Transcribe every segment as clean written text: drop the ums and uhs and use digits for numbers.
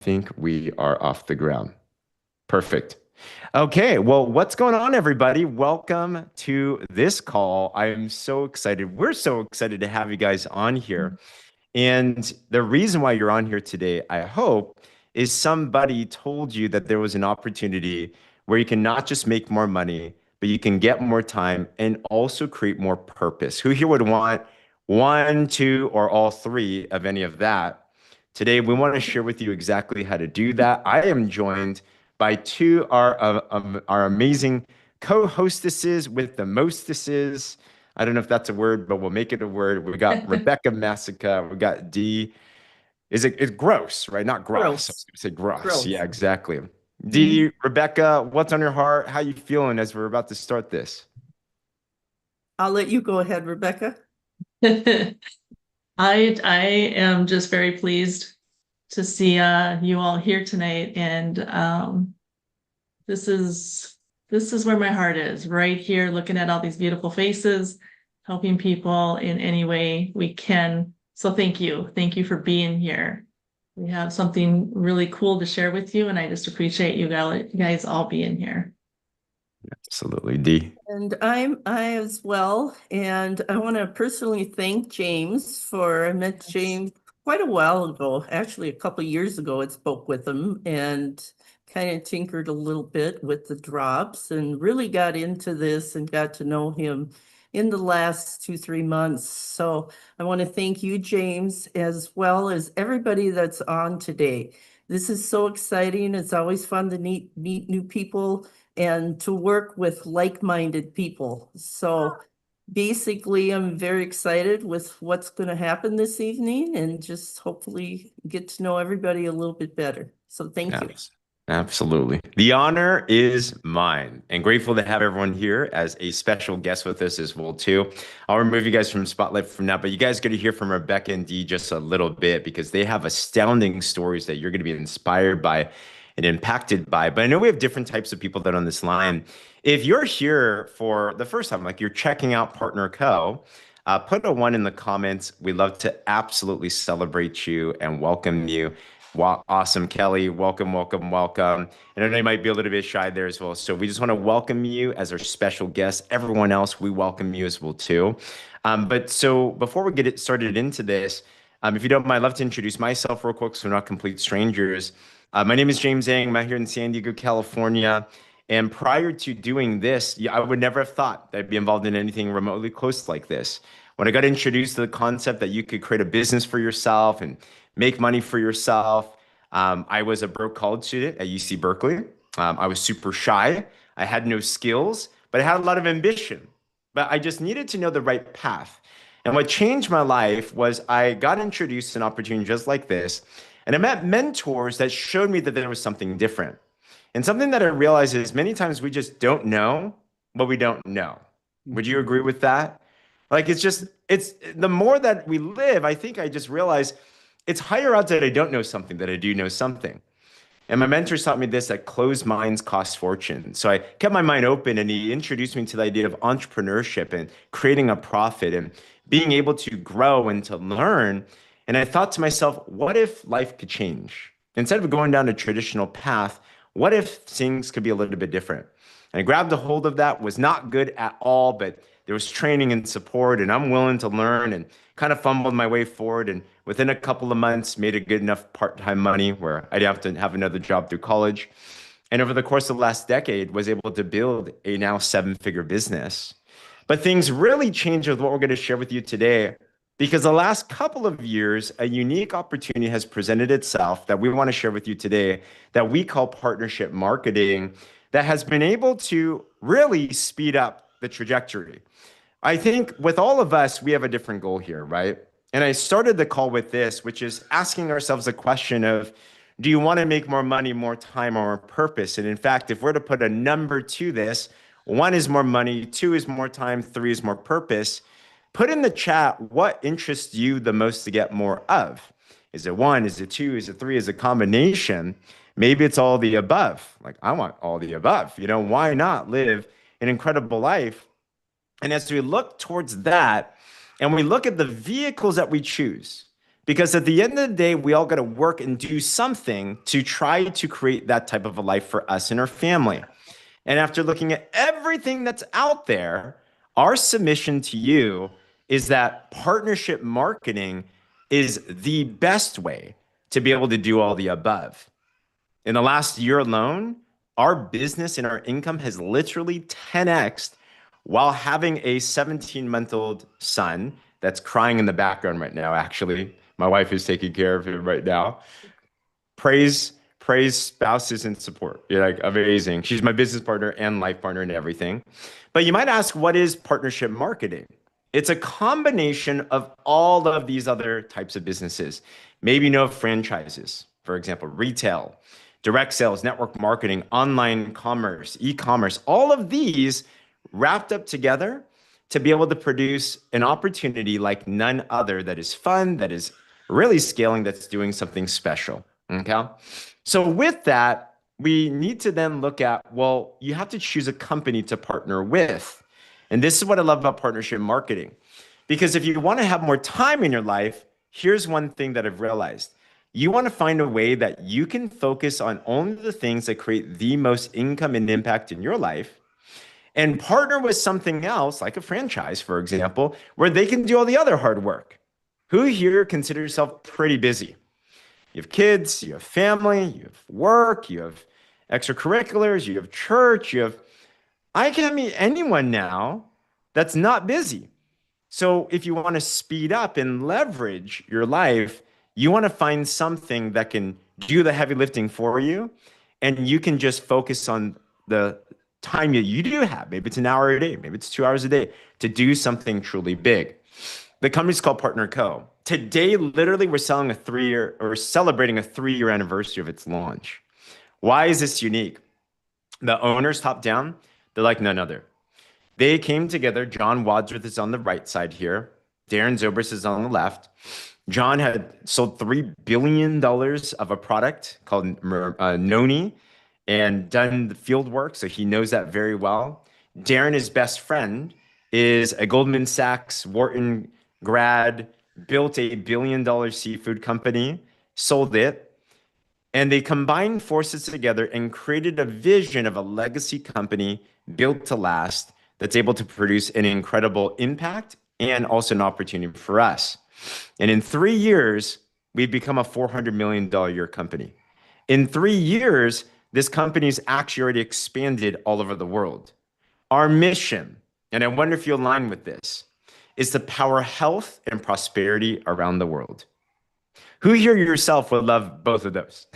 Think we are off the ground. Perfect. Okay, well, what's going on, everybody? Welcome to this call. I am so excited. We're so excited to have you guys on here. And the reason why you're on here today, I hope, is somebody told you that there was an opportunity where you can not just make more money, but you can get more time and also create more purpose. Who here would want one, two, or all three of any of that? Today, we want to share with you exactly how to do that. I am joined by two our amazing co-hostesses with the mostesses. I don't know if that's a word, but we'll make it a word. We got Rebecca Masica. We got Dee. It's gross, right? Not gross. I was Gross. going to say gross. Yeah, Gross. exactly. Mhm. Dee, Rebecca, what's on your heart? How you feeling as we're about to start this? I'll let you go ahead, Rebecca. I am just very pleased to see you all here tonight, and this is this is where my heart is, right here, looking at all these beautiful faces, helping people in any way we can. So thank you for being here. We have something really cool to share with you, and I just appreciate you guys all being here. Absolutely, Dee. And I as well. And I want to personally thank James for I met James quite a while ago, actually a couple of years ago. I spoke with him and kind of tinkered a little bit with the drops and really got into this and got to know him in the last 2, 3 months. So I want to thank you, James, as well as everybody that's on today. This is so exciting. It's always fun to meet new people and to work with like-minded people. So basically, I'm very excited with what's going to happen this evening and just hopefully get to know everybody a little bit better. So thank you. Absolutely. The honor is mine, and grateful to have everyone here as a special guest with us as well too. I'll remove you guys from spotlight from now, but you guys get to hear from Rebecca and Dee just a little bit because they have astounding stories that you're going to be inspired by and impacted by. But I know we have different types of people that are on this line. If you're here for the first time, like you're checking out Partner Co., put a one in the comments. We love to absolutely celebrate you and welcome you. Wow, awesome, Kelly. Welcome, welcome, welcome. And I know you might be a little bit shy there as well. So we just want to welcome you as our special guest. Everyone else, we welcome you as well too. But so before we get it started into this, if you don't mind, I'd love to introduce myself real quick so we're not complete strangers. My name is James Zheng. I'm out here in San Diego, California. And prior to doing this, yeah, I would never have thought that I'd be involved in anything remotely close like this. When I got introduced to the concept that you could create a business for yourself and make money for yourself, I was a broke college student at UC Berkeley. I was super shy. I had no skills, but I had a lot of ambition. But I just needed to know the right path. And what changed my life was I got introduced to an opportunity just like this. And I met mentors that showed me that there was something different. And something that I realized is many times we just don't know what we don't know. Would you agree with that? Like it's the more that we live, I think I just realized it's higher odds that I don't know something than I do know something. And my mentor taught me this that closed minds cost fortune. So I kept my mind open and he introduced me to the idea of entrepreneurship and creating a profit and being able to grow and to learn. And I thought to myself, what if life could change? Instead of going down a traditional path, what if things could be a little bit different? And I grabbed a hold of that, was not good at all, but there was training and support, and I'm willing to learn and kind of fumbled my way forward. And within a couple of months, made a good enough part-time money where I didn't have to have another job through college. And over the course of the last decade, was able to build a now seven-figure business. But things really changed with what we're going to share with you today because the last couple of years, a unique opportunity has presented itself that we want to share with you today that we call partnership marketing that has been able to really speed up the trajectory. I think with all of us, we have a different goal here, right? And I started the call with this, which is asking ourselves a question of, do you want to make more money, more time, or more purpose? And in fact, if we're to put a number to this, one is more money, two is more time, three is more purpose. Put in the chat what interests you the most to get more of. Is it one? Is it two? Is it three? Is it a combination? Maybe it's all the above. Like, I want all the above. Why not live an incredible life? And as we look towards that, and we look at the vehicles that we choose, Because at the end of the day, we all got to work and do something to try to create that type of a life for us and our family. And after looking at everything that's out there, our submission to you is that partnership marketing is the best way to be able to do all the above. In the last year alone, our business and our income has literally 10x while having a 17-month-old son that's crying in the background right now, actually. My wife is taking care of him right now. Praise spouses and support. You're like amazing. She's my business partner and life partner and everything. But you might ask, what is partnership marketing? It's a combination of all of these other types of businesses. Maybe you know franchises, for example, retail, direct sales, network marketing, online commerce, e-commerce, all of these wrapped up together to be able to produce an opportunity like none other that is fun, that is really scaling, that's doing something special. Okay. So with that, we need to then look at, well, you have to choose a company to partner with. And this is what I love about partnership marketing. Because if you want to have more time in your life, here's one thing that I've realized. You want to find a way that you can focus on only the things that create the most income and impact in your life and partner with something else, like a franchise, for example, where they can do all the other hard work. Who here considers yourself pretty busy? You have kids, you have family, you have work, you have extracurriculars, you have church, I can't meet anyone now that's not busy. So if you want to speed up and leverage your life, you want to find something that can do the heavy lifting for you, and you can just focus on the time that you do have. Maybe it's an hour a day, maybe it's 2 hours a day to do something truly big. The company's called Partner Co. Today, literally, we're celebrating a 3-year anniversary of its launch. Why is this unique? The owners top down, they're like none other. They came together. John Wadsworth is on the right side here. Darren Zobrist is on the left. John had sold $3 billion of a product called Noni and done the field work, so he knows that very well. Darren, his best friend, is a Goldman Sachs Wharton grad, built a billion-dollar seafood company, sold it, and they combined forces together and created a vision of a legacy company built to last that's able to produce an incredible impact and also an opportunity for us. And in 3 years, we've become a $400 million a year company. In 3 years, this company's actually already expanded all over the world. Our mission, and I wonder if you align with this, is to power health and prosperity around the world. Who here yourself would love both of those?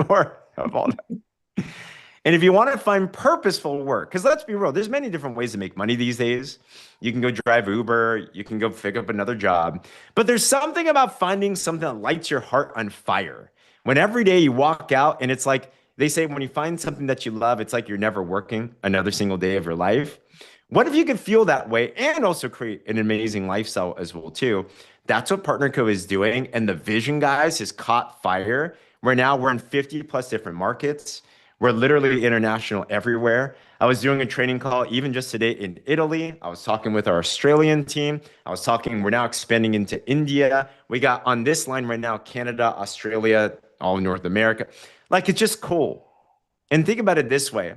More of all that. And if you want to find purposeful work, because let's be real, there's many different ways to make money these days. You can go drive Uber, you can go pick up another job, but there's something about finding something that lights your heart on fire. When every day you walk out and it's like, they say when you find something that you love, it's like you're never working another single day of your life. What if you could feel that way and also create an amazing lifestyle as well too? That's what PartnerCo is doing. And the vision, guys, has caught fire. We're in 50 plus different markets. We're literally international everywhere. I was doing a training call even just today in Italy. I was talking with our Australian team. We're now expanding into India. We got on this line right now, Canada, Australia, all North America. Like, it's just cool. And think about it this way.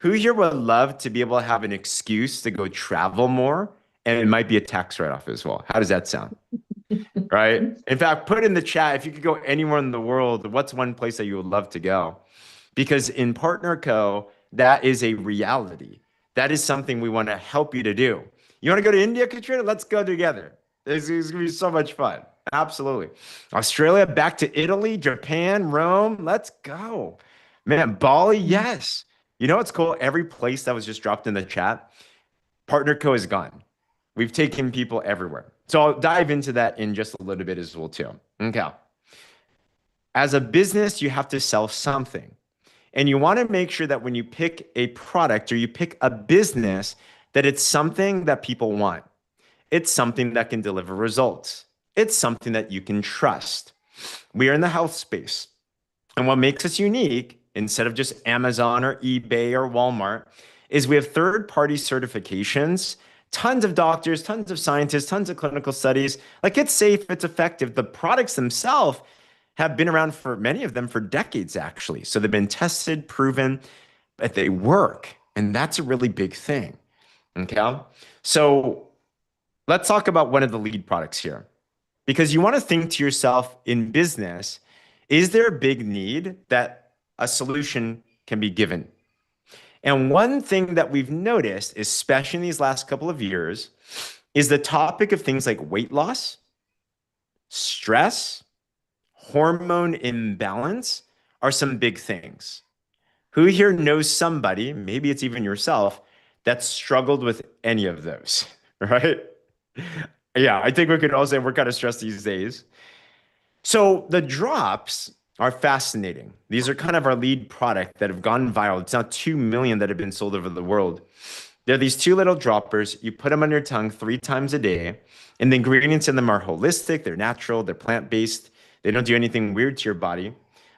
Who here would love to be able to have an excuse to go travel more? And it might be a tax write-off as well. How does that sound? Right? In fact, put in the chat, if you could go anywhere in the world, what's one place that you would love to go? Because in PartnerCo, that is a reality. That is something we want to help you to do. You want to go to India, Katrina? Let's go together. It's going to be so much fun. Absolutely. Australia, back to Italy, Japan, Rome. Let's go. Man, Bali, yes. You know what's cool? Every place that was just dropped in the chat, PartnerCo is gone. We've taken people everywhere. So I'll dive into that in just a little bit as well too. Okay. As a business, you have to sell something. And you want to make sure that when you pick a product or you pick a business, that it's something that people want. It's something that can deliver results. It's something that you can trust. We are in the health space. And what makes us unique, instead of just Amazon or eBay or Walmart, is we have third-party certifications Tons of doctors, tons of scientists, tons of clinical studies. Like it's safe, it's effective. The products themselves have been around for many of them for decades, actually. So they've been tested, proven, but they work. And that's a really big thing. Okay. So let's talk about one of the lead products here. Because you want to think to yourself in business, is there a big need that a solution can be given? And one thing that we've noticed, especially in these last couple of years, is the topic of things like weight loss, stress, hormone imbalance are some big things. Who here knows somebody, maybe it's even yourself, that struggled with any of those, right? Yeah, I think we could all say we're kind of stressed these days. So the drops are fascinating. These are kind of our lead product that have gone viral. It's now 2 million that have been sold over the world. They're these two little droppers. You put them on your tongue 3 times a day, and the ingredients in them are holistic, they're natural, they're plant-based. They don't do anything weird to your body,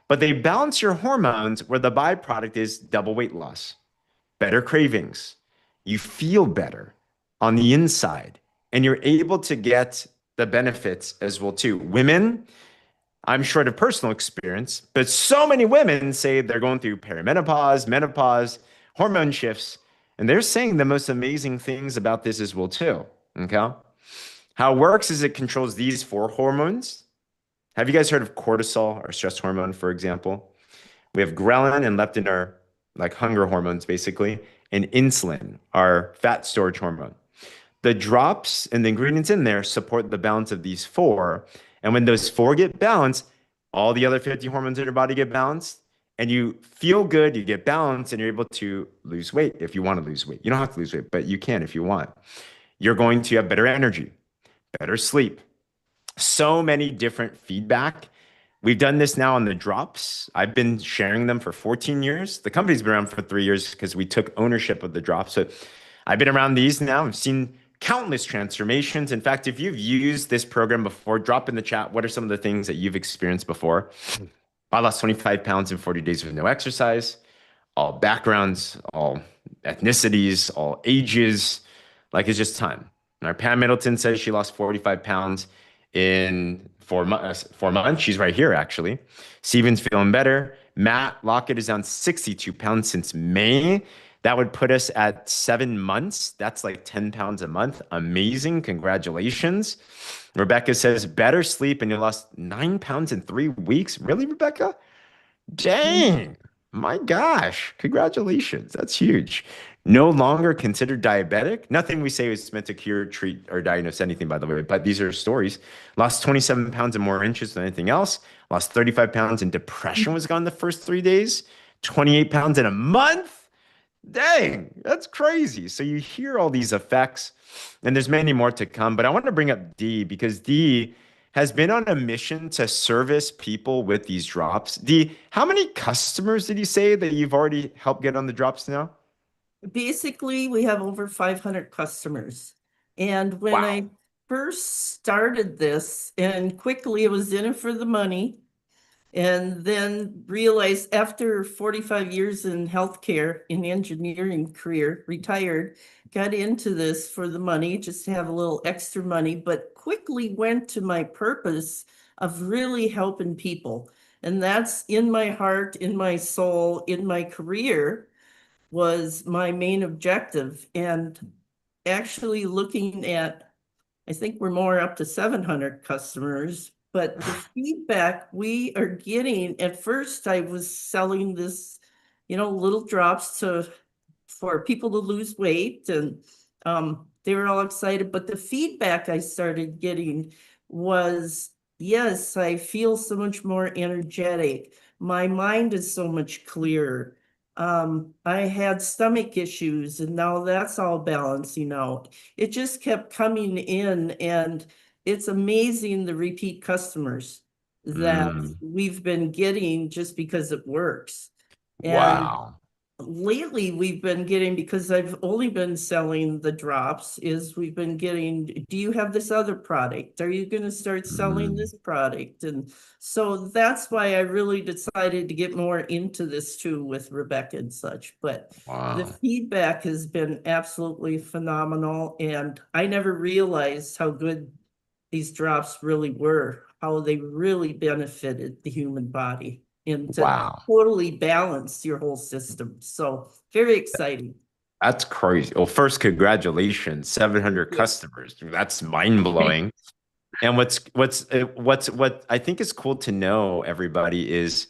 but they balance your hormones where the byproduct is double weight loss, better cravings. You feel better on the inside, and you're able to get the benefits as well too. Women, I'm short of personal experience, but so many women say they're going through perimenopause, menopause, hormone shifts, and they're saying the most amazing things about this as well too. Okay. How it works is it controls these 4 hormones. Have you guys heard of cortisol, our stress hormone, for example? We have ghrelin and leptin are like hunger hormones, basically, and insulin, our fat storage hormone. The drops and the ingredients in there support the balance of these 4. And when those 4 get balanced, all the other 50 hormones in your body get balanced, and you feel good, you get balanced, and you're able to lose weight if you want to lose weight. You don't have to lose weight, but you can if you want. You're going to have better energy, better sleep. So many different feedback. We've done this now on the drops. I've been sharing them for 14 years. The company's been around for 3 years because we took ownership of the drops. So I've been around these now. I've seen countless transformations. In fact, if you've used this program before, drop in the chat. What are some of the things that you've experienced before? I lost 25 pounds in 40 days with no exercise, all backgrounds, all ethnicities, all ages. Like it's just time. And our Pam Middleton says she lost 45 pounds in 4 months. She's right here, actually. Steven's feeling better. Matt Lockett is down 62 pounds since May. That would put us at 7 months. That's like 10 pounds a month. Amazing. Congratulations. Rebecca says better sleep and you lost 9 pounds in 3 weeks. Really, Rebecca? Dang. My gosh. Congratulations. That's huge. No longer considered diabetic. Nothing we say is meant to cure, treat, or diagnose anything, by the way, but these are stories. Lost 27 pounds and more inches than anything else. Lost 35 pounds and depression was gone the first 3 days. 28 pounds in a month. Dang, that's crazy. So you hear all these effects, and there's many more to come. But I want to bring up Dee because Dee has been on a mission to service people with these drops. Dee, how many customers did you say that you've already helped get on the drops now? Basically, we have over 500 customers. And when Wow. I first started this, and quickly it was in it for the money, and then realized after 45 years in healthcare, in engineering career, retired, got into this for the money, just to have a little extra money, but quickly went to my purpose of really helping people. And that's in my heart, in my soul, in my career was my main objective. And actually looking at, I think we're more up to 700 customers, but the feedback we are getting, at first I was selling this, little drops for people to lose weight, and they were all excited. But the feedback I started getting was, yes, I feel so much more energetic. My mind is so much clearer. I had stomach issues and now that's all balancing out. It just kept coming in, and it's amazing the repeat customers that Mm, we've been getting just because it works. And wow. lately we've been getting, because I've only been selling the drops, is we've been getting, do you have this other product? Are you going to start selling Mm, this product? And so that's why I really decided to get more into this too with Rebecca and such. But the wow. feedback has been absolutely phenomenal. And I never realized how good these drops really were, how they really benefited the human body and to Wow. totally balance your whole system. So very exciting. That's crazy. Well, first, congratulations, Thank 700 you. customers. That's mind-blowing. And what I think is cool to know, everybody, is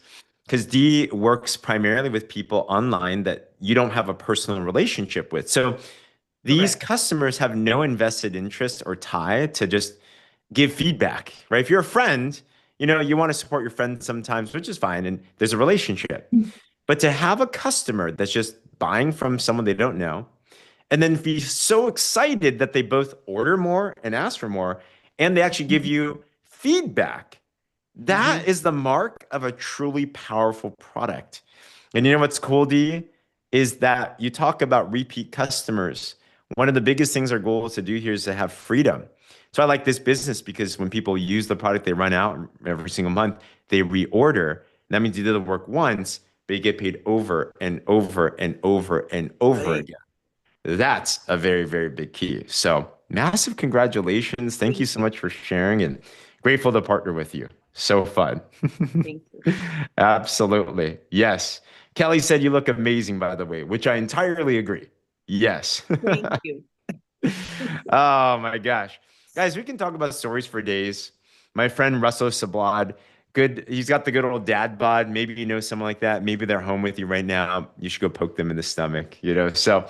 because Dee works primarily with people online that you don't have a personal relationship with. So these Correct. customers have no invested interest or tie to just give feedback, right? If you're a friend, you want to support your friend sometimes, which is fine, and there's a relationship. But to have a customer that's just buying from someone they don't know, and then be so excited that they both order more and ask for more, and they actually give you feedback. That Mhm. is the mark of a truly powerful product. And you know what's cool, Dee, is that you talk about repeat customers. One of the biggest things our goal is to do here is to have freedom. So I like this business because when people use the product, they run out every single month, they reorder. That means you did the work once, but you get paid over and over and over and over Right. again. That's a very, very big key. So massive congratulations. Thank you Thank so you. much for sharing and grateful to partner with you. So fun. Thank you. Absolutely. Yes. Kelly said you look amazing, by the way, which I entirely agree. Yes. Thank you. Oh my gosh. Guys, we can talk about stories for days. My friend Russell Sablad, good, he's got the good old dad bod. Maybe you know someone like that. Maybe they're home with you right now. You should go poke them in the stomach. So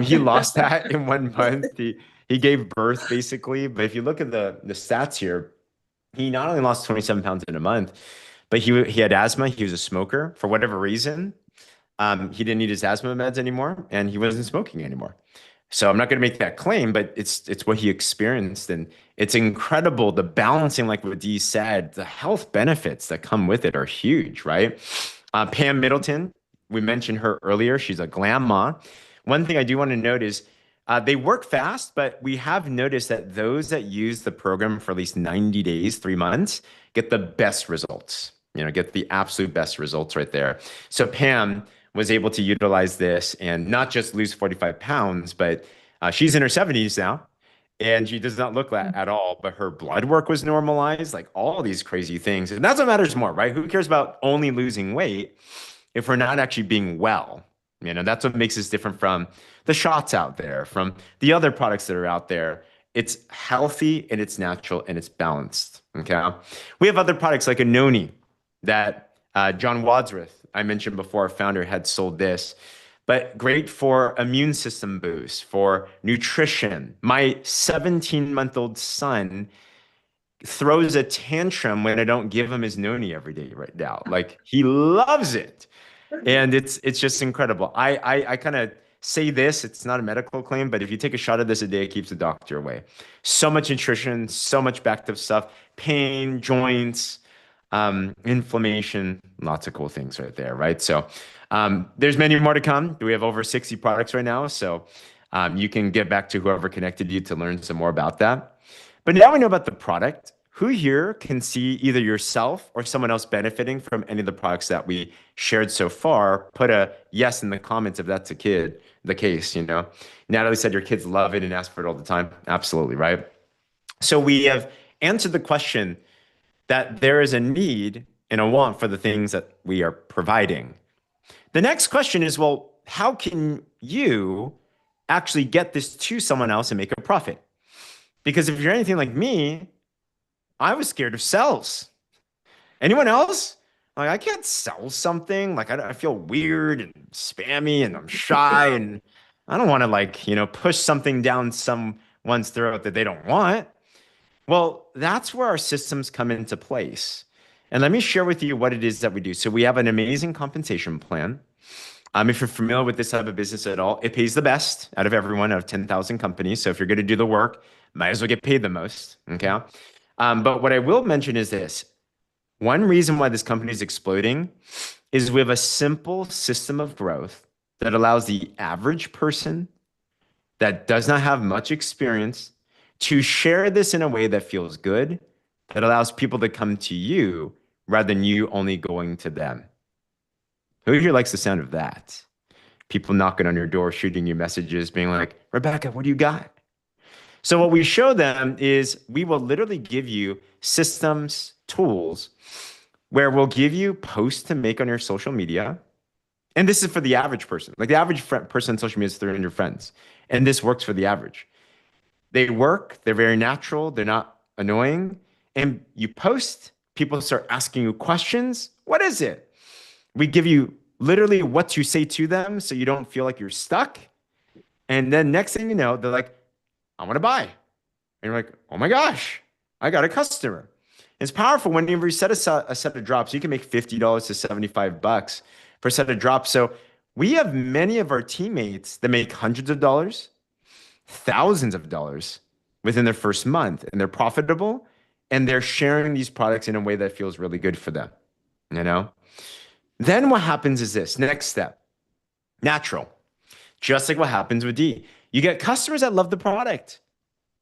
he lost that in 1 month. He gave birth basically. But if you look at the stats here, he not only lost 27 pounds in a month, but he had asthma. He was a smoker for whatever reason. He didn't need his asthma meds anymore, and he wasn't smoking anymore. So I'm not going to make that claim, but it's what he experienced, and it's incredible. The balancing, like what Dee said, the health benefits that come with it are huge, right? Pam Middleton, we mentioned her earlier. She's a glam mom. One thing I do want to note is they work fast, but we have noticed that those that use the program for at least 90 days, 3 months, get the best results. Get the absolute best results right there. So Pam was able to utilize this and not just lose 45 pounds, but she's in her 70s now and she does not look at all, but her blood work was normalized, like all these crazy things. And that's what matters more, right? Who cares about only losing weight if we're not actually being well? That's what makes us different from the shots out there, from the other products that are out there. It's healthy and it's natural and it's balanced. Okay. We have other products like a noni that John Wadsworth, I mentioned before, our founder, had sold this, but great for immune system boost, for nutrition. My 17-month-old son throws a tantrum when I don't give him his noni every day right now. Like he loves it. And it's just incredible. I kind of say this, it's not a medical claim, but if you take a shot of this a day, it keeps the doctor away. So much nutrition, so much backed up stuff, pain, joints, inflammation, lots of cool things right there, right? So there's many more to come. We have over 60 products right now. So you can get back to whoever connected you to learn some more about that. But now we know about the product. Who here can see either yourself or someone else benefiting from any of the products that we shared so far? Put a yes in the comments if that's the case. Natalie said your kids love it and ask for it all the time. Absolutely, right? So we have answered the question that there is a need and a want for the things that we are providing. The next question is, well, how can you actually get this to someone else and make a profit? Because if you're anything like me, I was scared of sales. Anyone else? Like, I can't sell something. Like, I feel weird and spammy and I'm shy and I don't want to, push something down someone's throat that they don't want. Well, that's where our systems come into place. And let me share with you what it is that we do. So we have an amazing compensation plan. If you're familiar with this type of business at all, it pays the best out of everyone out of 10,000 companies. So if you're going to do the work, might as well get paid the most. Okay. But what I will mention is this. One reason why this company is exploding is we have a simple system of growth that allows the average person that does not have much experience to share this in a way that feels good, that allows people to come to you rather than you only going to them. Who here likes the sound of that? People knocking on your door, shooting you messages, being like, Rebecca, what do you got? So what we show them is we will literally give you systems, tools, where we'll give you posts to make on your social media. And this is for the average person. Like the average person on social media is 300 friends. And this works for the average. They work, they're very natural, they're not annoying. And you post, people start asking you questions. What is it? We give you literally what to say to them so you don't feel like you're stuck. And then next thing you know, they're like, I want to buy. And you're like, oh my gosh, I got a customer. It's powerful whenever you set a set of drops. You can make $50 to $75 per set of drops. So we have many of our teammates that make hundreds of dollars, thousands of dollars within their first month, and they're profitable, and they're sharing these products in a way that feels really good for them, you know? Then what happens is this, next step, natural. Just like what happens with Dee. You get customers that love the product,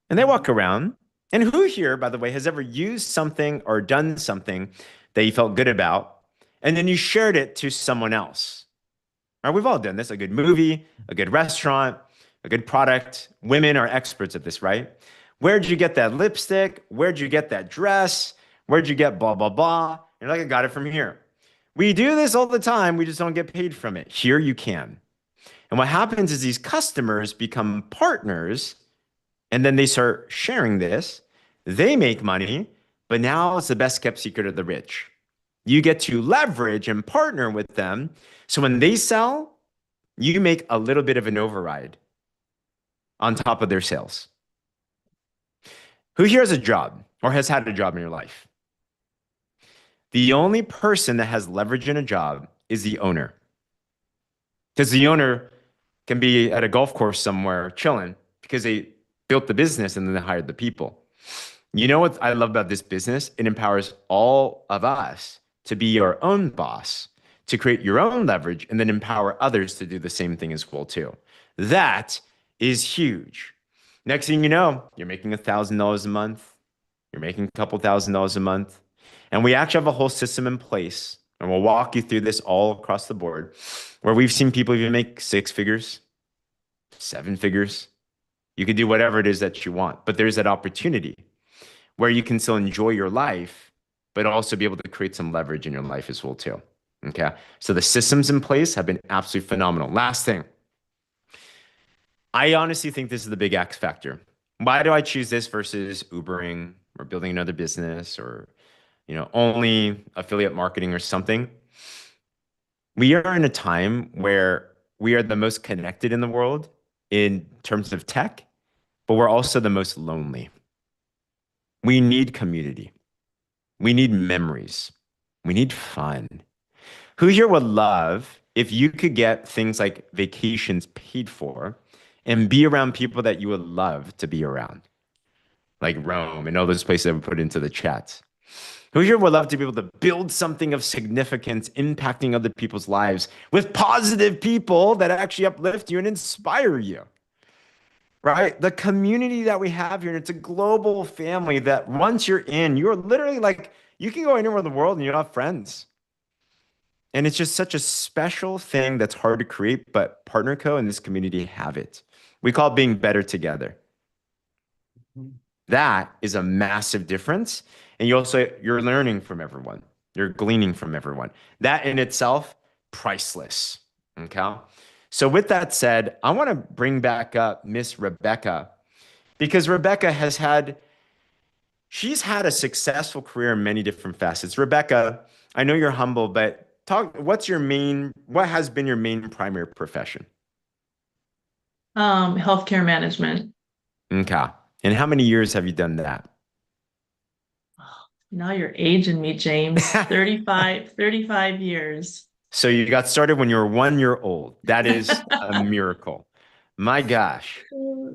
and they walk around. And who here, by the way, has ever used something or done something that you felt good about, and then you shared it to someone else? All right, we've all done this, a good movie, a good restaurant, a good product. Women are experts at this, right? Where'd you get that lipstick? Where'd you get that dress? Where'd you get blah, blah, blah? You're like, I got it from here. We do this all the time. We just don't get paid from it. Here you can. And what happens is these customers become partners, and then they start sharing this. They make money, but now it's the best kept secret of the rich. You get to leverage and partner with them. So when they sell, you make a little bit of an override on top of their sales. Who here has a job or has had a job in your life? The only person that has leverage in a job is the owner. Because the owner can be at a golf course somewhere chilling because they built the business and then they hired the people. You know what I love about this business? It empowers all of us to be your own boss, to create your own leverage, and then empower others to do the same thing as well too. That is huge. Next thing you know, you're making $1,000 a month. You're making a couple $1,000s a month. And we actually have a whole system in place, and we'll walk you through this all across the board, where we've seen people even make 6 figures, 7 figures. You can do whatever it is that you want, but there's that opportunity where you can still enjoy your life, but also be able to create some leverage in your life as well too. Okay. So the systems in place have been absolutely phenomenal. Last thing, I honestly think this is the big X factor. Why do I choose this versus Ubering or building another business or, only affiliate marketing or something? We are in a time where we are the most connected in the world in terms of tech, but we're also the most lonely. We need community. We need memories. We need fun. Who here would love if you could get things like vacations paid for and be around people that you would love to be around, like Rome and all those places that we put into the chat? Who here would love to be able to build something of significance, impacting other people's lives with positive people that actually uplift you and inspire you? Right? The community that we have here, and it's a global family that once you're in, you're literally like, you can go anywhere in the world and you have friends. And it's just such a special thing that's hard to create, but PartnerCo and this community have it. We call it being better together. That is a massive difference. And you're learning from everyone. You're gleaning from everyone. That in itself, priceless. Okay. So with that said, I want to bring back up Miss Rebecca, because Rebecca she's had a successful career in many different facets. Rebecca, I know you're humble, but what has been your main primary profession? Healthcare management. Okay. And how many years have you done that? Now you're aging me, James. 35 years. So you got started when you were 1 year old. That is a miracle. My gosh.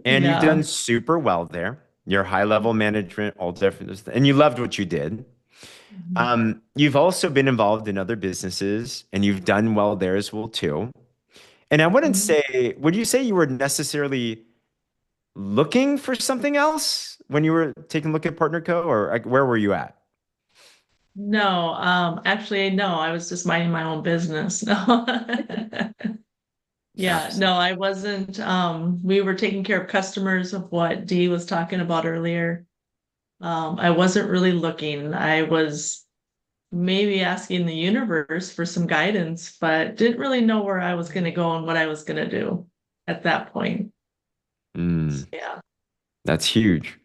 And you've done super well there. You're high level management, all different, and you loved what you did. You've also been involved in other businesses and you've done well there as well too. And I wouldn't Mhm. say, would you say you were necessarily looking for something else when you were taking a look at Partner Co, or like, where were you at? No, actually, no, I was just minding my own business. No. Yeah, no, Absolutely. I wasn't. We were taking care of customers of what Dee was talking about earlier. I wasn't really looking. I was maybe asking the universe for some guidance, but didn't really know where I was going to go and what I was going to do at that point. Mm, Yeah. that's huge.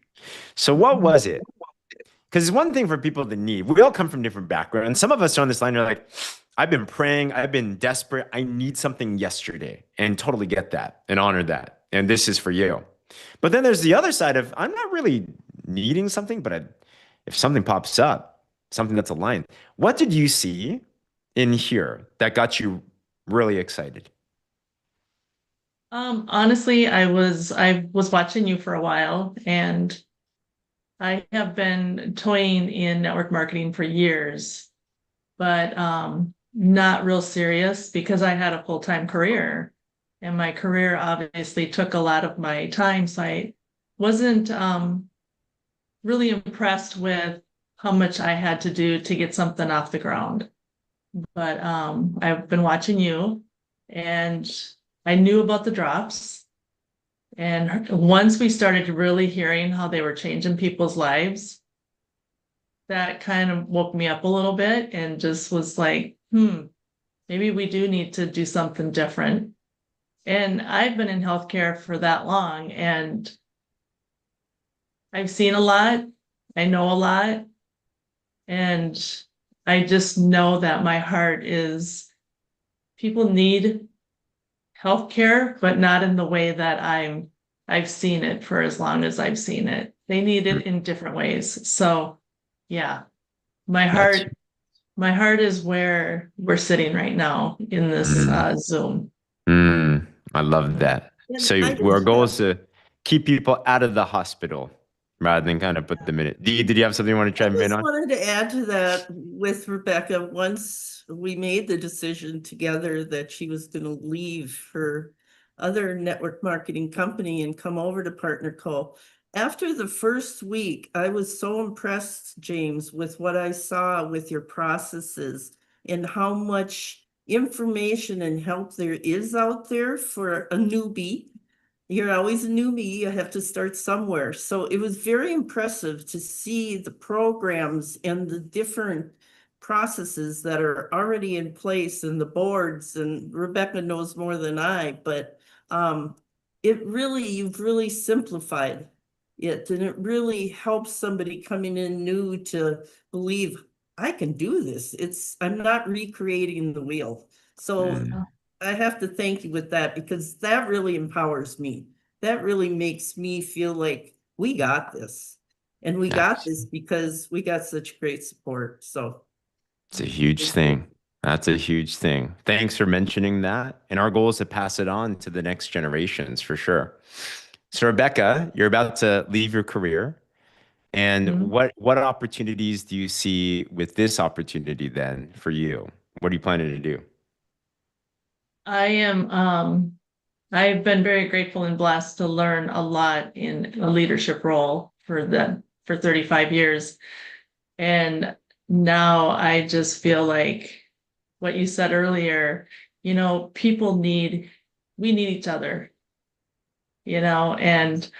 So what was it? Because it's one thing for people to need. We all come from different backgrounds. Some of us on this line are like, I've been praying, I've been desperate. I need something yesterday, and totally get that and honor that. And this is for you. But then there's the other side of I'm not really needing something, but if something pops up, something that's aligned. What did you see in here that got you really excited? Honestly, I was watching you for a while, and I have been toying in network marketing for years, but not real serious because I had a full-time career, and my career obviously took a lot of my time, so I wasn't really impressed with how much I had to do to get something off the ground. But I've been watching you, and I knew about the drops. And once we started really hearing how they were changing people's lives, that kind of woke me up a little bit and just was like, maybe we do need to do something different. And I've been in healthcare for that long, and I've seen a lot, I know a lot, and I just know that my heart is people need healthcare, but not in the way that I've seen it for as long as I've seen it. They need Mm, it in different ways. So yeah, my that's heart, my heart is where we're sitting right now in this mm, Zoom. I love that. And So I our just goal have is to keep people out of the hospital rather than kind of put them in it. Did you have something you want to I chime in just on? wanted to add to that with Rebecca. Once we made the decision together that she was going to leave her other network marketing company and come over to Partner Co. After the first week, I was so impressed, James, with what I saw with your processes and how much information and help there is out there for a newbie. You're always a newbie. You have to start somewhere. So it was very impressive to see the programs and the different processes that are already in place and the boards. And Rebecca knows more than I, but you've really simplified it, and it really helps somebody coming in new to believe I can do this. I'm not recreating the wheel. So Mm, I have to thank you with that because that really empowers me. That really makes me feel like we got this. And we got that's this because we got such great support. So it's a huge thank you. thing. That's a huge thing. Thanks for mentioning that. And our goal is to pass it on to the next generations for sure. So Rebecca, you're about to leave your career. And Mhm. what opportunities do you see with this opportunity then for you? What are you planning to do? I am I've been very grateful and blessed to learn a lot in a leadership role for 35 years. And now I just feel like what you said earlier, we need each other, and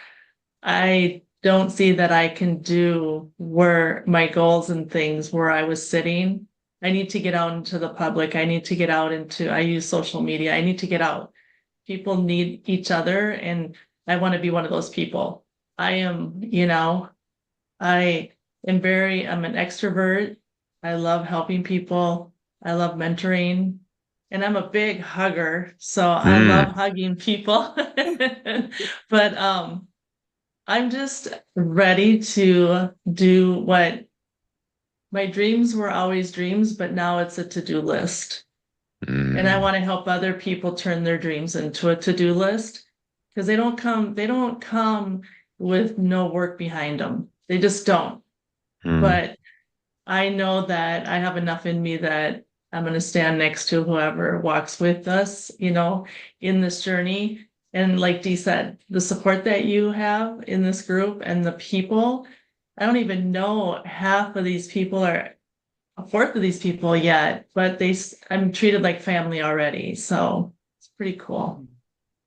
I don't see that I can do where my goals and things where I was sitting. I need to get out into the public. I need to get out I use social media. I need to get out. People need each other, and I want to be one of those people. I am, I I'm an extrovert. I love helping people. I love mentoring. And I'm a big hugger, so I love Mm, hugging people. But I'm just ready to do what my dreams were always dreams, but now it's a to-do list. And I mm, want to help other people turn their dreams into a to-do list because they don't come with no work behind them. They just don't. mm. But I know that I have enough in me that I'm going to stand next to whoever walks with us, in this journey. And like Dee said, the support that you have in this group and the people, I don't even know half of these people are a fourth of these people yet, but I'm treated like family already. So it's pretty cool.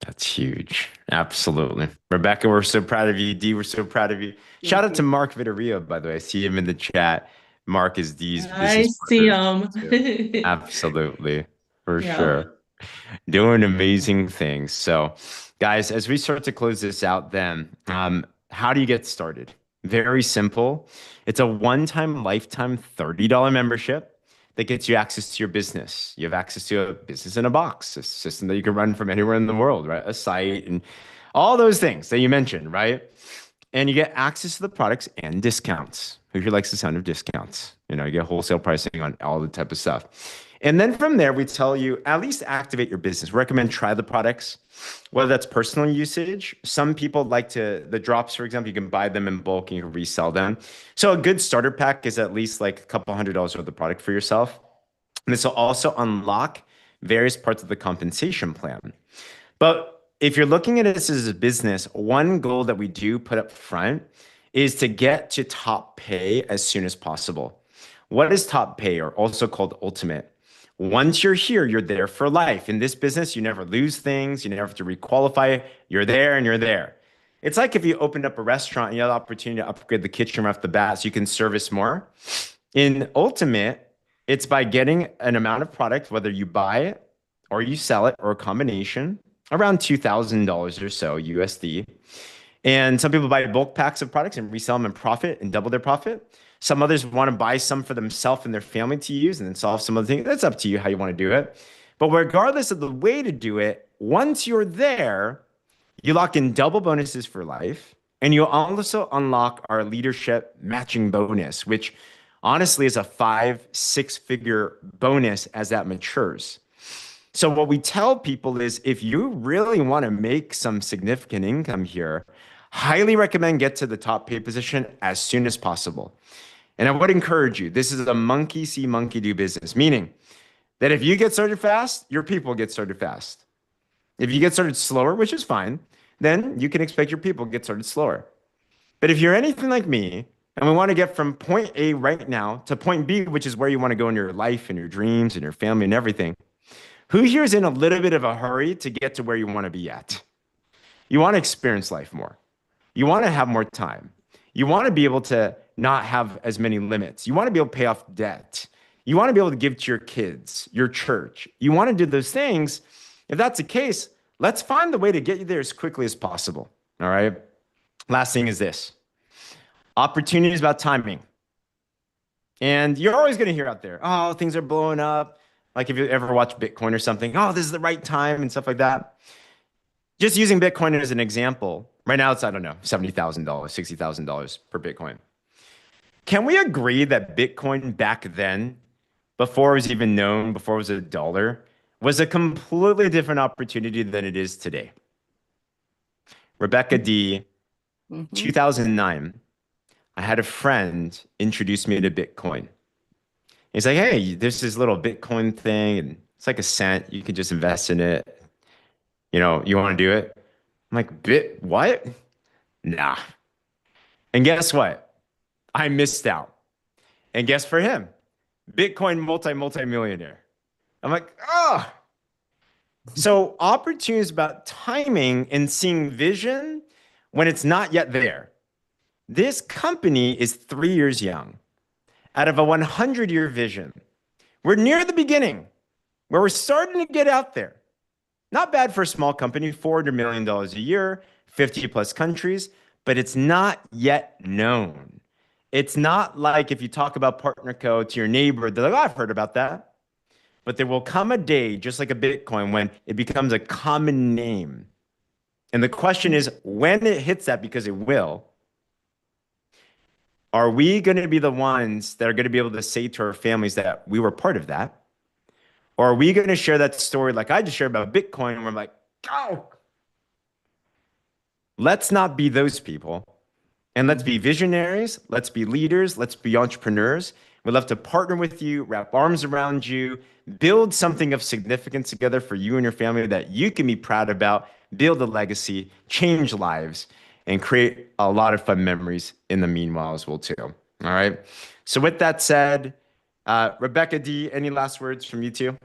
That's huge. Absolutely. Rebecca, we're so proud of you. Dee, we're so proud of you. Shout Thank out to you. Mark Vittorio, by the way. I see him in the chat. Mark is Dee's I business see partner. them. too. Absolutely. For Yeah. sure. Doing amazing things. So, guys, as we start to close this out, then, how do you get started? Very simple. It's a one-time, lifetime $30 membership that gets you access to your business. You have access to a business in a box, a system that you can run from anywhere in the world, right? A site and all those things that you mentioned, right? And you get access to the products and discounts. Who here likes the sound of discounts? You get wholesale pricing on all the type of stuff. And then from there, we tell you at least activate your business. Recommend try the products, whether that's personal usage. Some people like the drops, for example, you can buy them in bulk and you can resell them. So a good starter pack is at least like a couple $100s worth of product for yourself. And this will also unlock various parts of the compensation plan. But if you're looking at this as a business, one goal that we do put up front is to get to top pay as soon as possible. What is top pay, or also called ultimate? Once you're here, you're there for life. In this business, you never lose things. You never have to requalify. You're there and you're there. It's like if you opened up a restaurant and you had the opportunity to upgrade the kitchen right off the bat so you can service more. In ultimate, it's by getting an amount of product, whether you buy it or you sell it or a combination, around $2,000 or so USD. And some people buy bulk packs of products and resell them and profit and double their profit. Some others want to buy some for themselves and their family to use and then solve some other things. That's up to you how you want to do it. But regardless of the way to do it, once you're there, you lock in double bonuses for life. And you also unlock our leadership matching bonus, which honestly is a 5-6 figure bonus as that matures. So what we tell people is if you really want to make some significant income here, highly recommend get to the top pay position as soon as possible. And I would encourage you, this is a monkey see, monkey do business, meaning that if you get started fast, your people get started fast. If you get started slower, which is fine, then you can expect your people to get started slower. But if you're anything like me, and we want to get from point A right now to point B, which is where you want to go in your life and your dreams and your family and everything, who here is in a little bit of a hurry to get to where you want to be at? You want to experience life more. You want to have more time. You want to be able to not have as many limits. You want to be able to pay off debt. You want to be able to give to your kids, your church. You want to do those things. If that's the case, let's find the way to get you there as quickly as possible. All right. Last thing is this. Opportunity is about timing. And you're always going to hear out there, oh, things are blowing up. Like if you ever watch Bitcoin or something, oh, this is the right time and stuff like that. Just using Bitcoin as an example, right now it's, I don't know, $70,000, $60,000 per Bitcoin. Can we agree that Bitcoin back then, before it was even known, before it was a dollar, was a completely different opportunity than it is today? Rebecca D, 2009, I had a friend introduce me to Bitcoin. He's like, hey, there's this little Bitcoin thing, and it's like a cent. You can just invest in it. You want to do it? I'm like, what? Nah. And guess what? I missed out. And guess for him, Bitcoin multi-millionaire. I'm like, oh. So opportunity is about timing and seeing vision when it's not yet there. This company is 3 years young out of a 100-year vision. We're near the beginning where we're starting to get out there. Not bad for a small company, $400 million a year, 50 plus countries, but it's not yet known. It's not like if you talk about partner code to your neighbor, they're like, oh, I've heard about that. But there will come a day, just like a Bitcoin, when it becomes a common name. And the question is, when it hits that, because it will, are we going to be the ones that are going to be able to say to our families that we were part of that? Or are we going to share that story like I just shared about Bitcoin and we're like, oh, let's not be those people. And let's be visionaries. Let's be leaders. Let's be entrepreneurs. We'd love to partner with you, wrap arms around you, build something of significance together for you and your family that you can be proud about, build a legacy, change lives, and create a lot of fun memories in the meanwhile as well too. All right. So with that said, Rebecca, Dee, any last words from you two?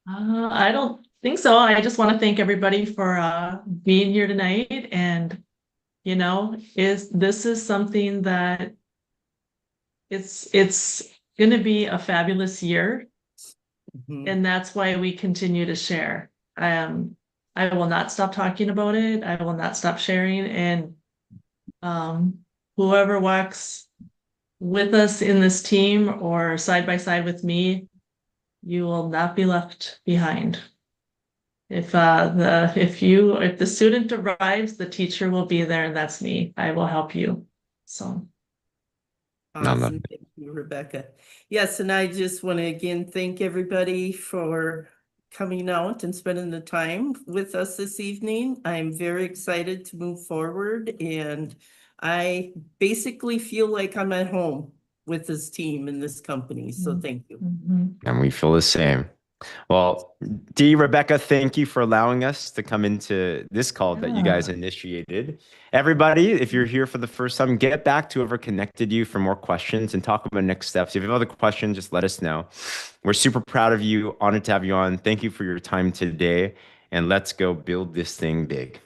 I don't think so. I just want to thank everybody for being here tonight. And, this is something that it's going to be a fabulous year. Mhm. And that's why we continue to share. I will not stop talking about it. I will not stop sharing. And whoever walks with us in this team or side by side with me, you will not be left behind. If the student arrives, the teacher will be there, and that's me. I will help you. So Awesome. Thank you, Rebecca. Yes, and I just want to again thank everybody for coming out and spending the time with us this evening. I'm very excited to move forward, and I basically feel like I'm at home with this team and this company. So thank you. And we feel the same. Well, Dee, Rebecca, thank you for allowing us to come into this call that you guys initiated. Everybody, if you're here for the first time, get back to whoever connected you for more questions and talk about next steps. If you have other questions, just let us know. We're super proud of you, honored to have you on. Thank you for your time today, and let's go build this thing big.